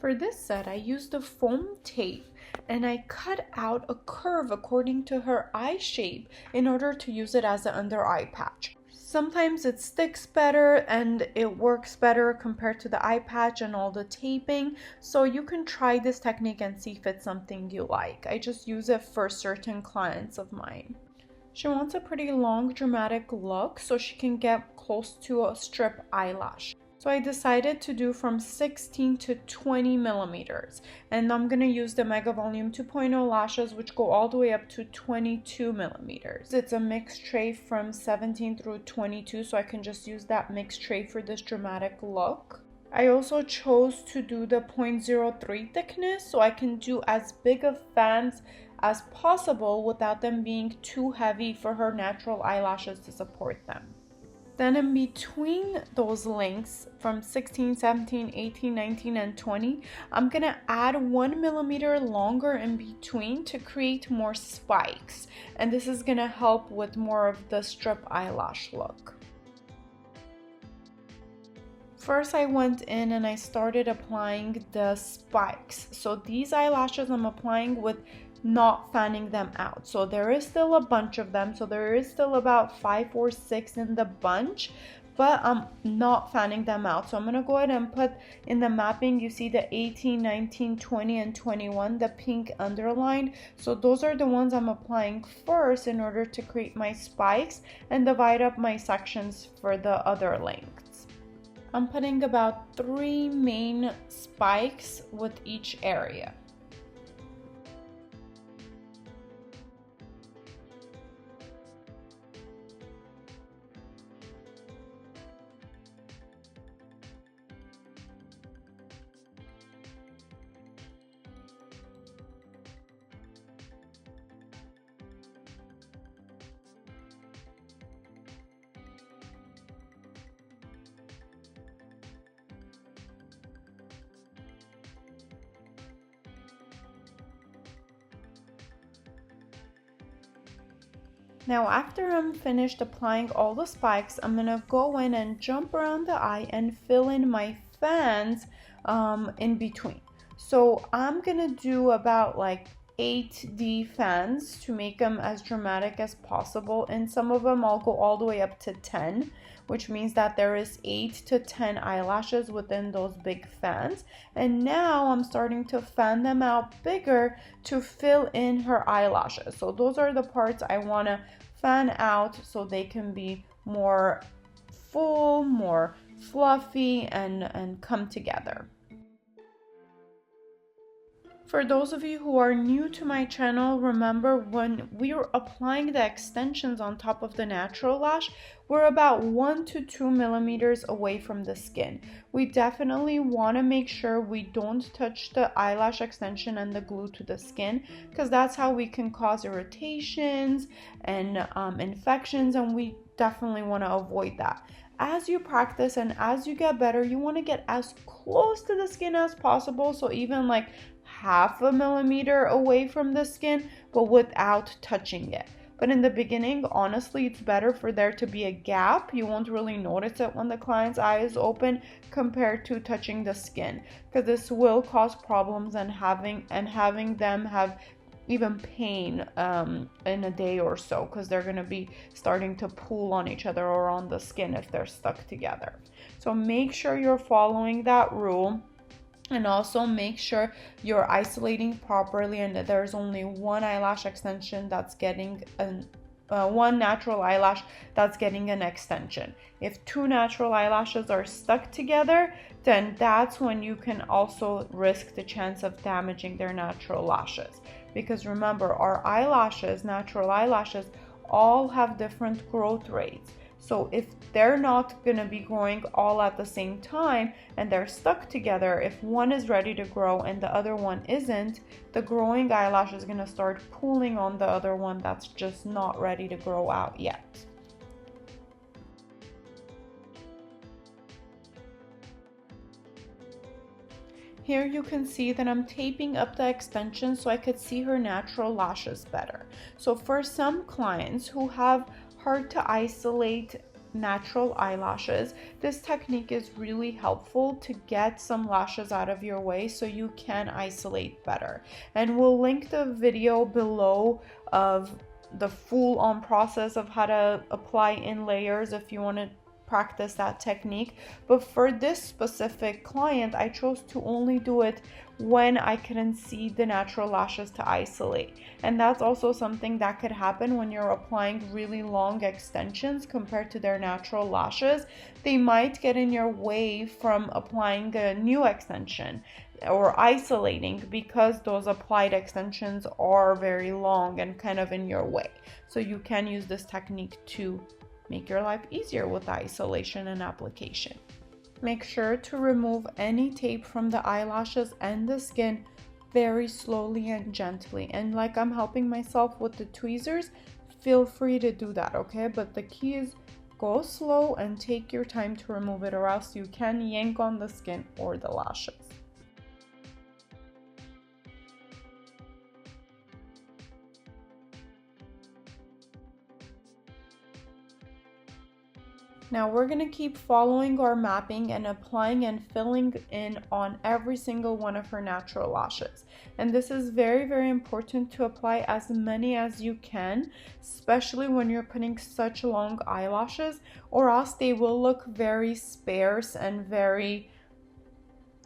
For this set, I used a foam tape and I cut out a curve according to her eye shape in order to use it as an under eye patch. Sometimes it sticks better and it works better compared to the eye patch and all the taping. So you can try this technique and see if it's something you like. I just use it for certain clients of mine. She wants a pretty long dramatic look so she can get close to a strip eyelash. So I decided to do from 16 to 20 millimeters, and I'm going to use the Mega Volume 2.0 lashes, which go all the way up to 22 millimeters. It's a mixed tray from 17 through 22, so I can just use that mixed tray for this dramatic look. I also chose to do the 0.03 thickness so I can do as big of fans as possible without them being too heavy for her natural eyelashes to support them. Then in between those lengths from 16, 17, 18, 19, and 20, I'm going to add 1 millimeter longer in between to create more spikes. And this is going to help with more of the strip eyelash look. First, I went in and I started applying the spikes. So these eyelashes I'm applying with not fanning them out. So there is still a bunch of them. So there is still about 5 or 6 in the bunch, but I'm not fanning them out. So I'm going to go ahead and put in the mapping, you see the 18, 19, 20, and 21, the pink underline. So those are the ones I'm applying first in order to create my spikes and divide up my sections for the other lengths. I'm putting about 3 main spikes with each area. Now after I'm finished applying all the spikes, I'm going to go in and jump around the eye and fill in my fans in between. So I'm going to do about like 8D fans to make them as dramatic as possible. And some of them I'll go all the way up to 10, which means that there is 8 to 10 eyelashes within those big fans. And now I'm starting to fan them out bigger to fill in her eyelashes. So those are the parts I want to fan out so they can be more full, more fluffy, and come together. For those of you who are new to my channel, remember when we are applying the extensions on top of the natural lash, we're about 1 to 2 millimeters away from the skin. We definitely want to make sure we don't touch the eyelash extension and the glue to the skin, because that's how we can cause irritations and infections, and we definitely want to avoid that. As you practice and as you get better, you want to get as close to the skin as possible, so even like half a millimeter away from the skin, but without touching it. But in the beginning, honestly, it's better for there to be a gap. You won't really notice it when the client's eye is open compared to touching the skin, because this will cause problems and having them have even pain in a day or so, because they're going to be starting to pull on each other or on the skin if they're stuck together. So make sure you're following that rule. And also make sure you're isolating properly and that there's only one eyelash extension that's getting one natural eyelash that's getting an extension. If 2 natural eyelashes are stuck together, then that's when you can also risk the chance of damaging their natural lashes. Because remember, our eyelashes, natural eyelashes, all have different growth rates. So if they're not going to be growing all at the same time and they're stuck together, if one is ready to grow and the other one isn't, the growing eyelash is going to start pulling on the other one that's just not ready to grow out yet. Here you can see that I'm taping up the extension so I could see her natural lashes better. So for some clients who have hard to isolate natural eyelashes, this technique is really helpful to get some lashes out of your way so you can isolate better. And we'll link the video below of the full on process of how to apply in layers if you want to practice that technique. But for this specific client, I chose to only do it when I couldn't see the natural lashes to isolate. And that's also something that could happen when you're applying really long extensions compared to their natural lashes. They might get in your way from applying a new extension or isolating because those applied extensions are very long and kind of in your way. So you can use this technique to make your life easier with isolation and application. Make sure to remove any tape from the eyelashes and the skin very slowly and gently. And like I'm helping myself with the tweezers, feel free to do that, okay? But the key is go slow and take your time to remove it, or else you can yank on the skin or the lashes. Now we're going to keep following our mapping and applying and filling in on every single one of her natural lashes. And this is very, very important to apply as many as you can, especially when you're putting such long eyelashes, or else they will look very sparse and very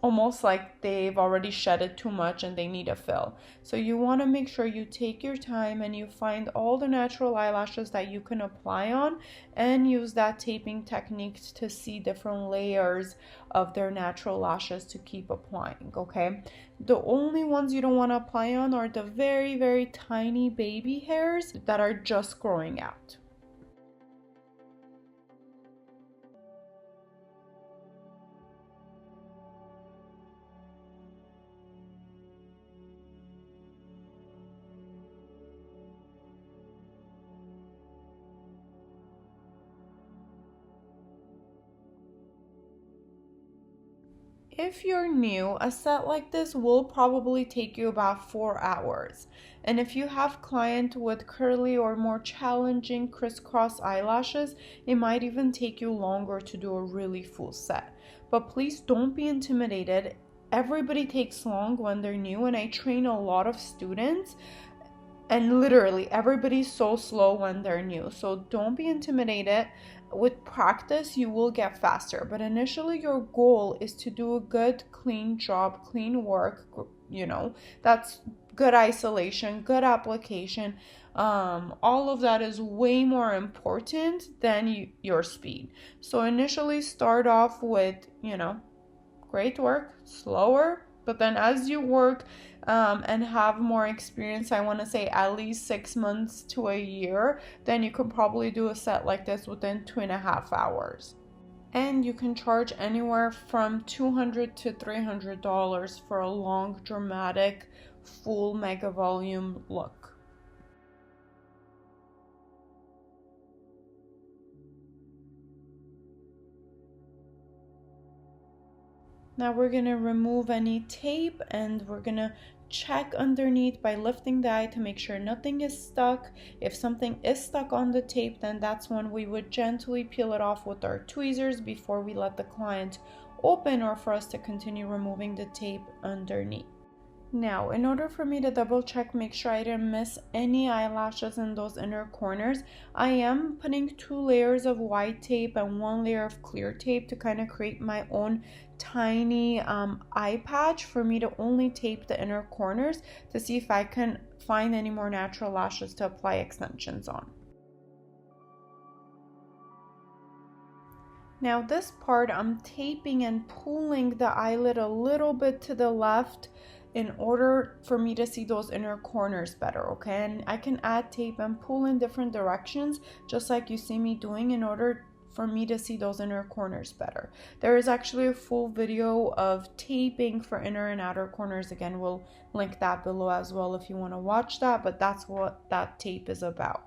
almost like they've already shedded too much and they need a fill. So you want to make sure you take your time and you find all the natural eyelashes that you can apply on and use that taping technique to see different layers of their natural lashes to keep applying, okay? The only ones you don't want to apply on are the very, very tiny baby hairs that are just growing out. If you're new, a set like this will probably take you about 4 hours. And if you have client with curly or more challenging crisscross eyelashes, it might even take you longer to do a really full set. But please don't be intimidated. Everybody takes long when they're new, and I train a lot of students, and literally everybody's so slow when they're new. So don't be intimidated. With practice, you will get faster, but initially your goal is to do a good, clean job, clean work, that's good isolation, good application. All of that is way more important than your speed. So initially start off with, great work, slower, but then as you work and have more experience, I want to say at least 6 months to a year, then you can probably do a set like this within 2.5 hours. And you can charge anywhere from $200 to $300 for a long, dramatic, full mega volume look. Now we're going to remove any tape and we're going to check underneath by lifting the eye to make sure nothing is stuck. If something is stuck on the tape, then that's when we would gently peel it off with our tweezers before we let the client open, or for us to continue removing the tape underneath. Now, in order for me to double check, make sure I didn't miss any eyelashes in those inner corners, I am putting 2 layers of white tape and 1 layer of clear tape to kind of create my own tiny eye patch for me to only tape the inner corners to see if I can find any more natural lashes to apply extensions on. Now this part, I'm taping and pulling the eyelid a little bit to the left in order for me to see those inner corners better, okay? And I can add tape and pull in different directions just like you see me doing in order for me to see those inner corners better. There is actually a full video of taping for inner and outer corners. Again, we'll link that below as well if you want to watch that, but that's what that tape is about.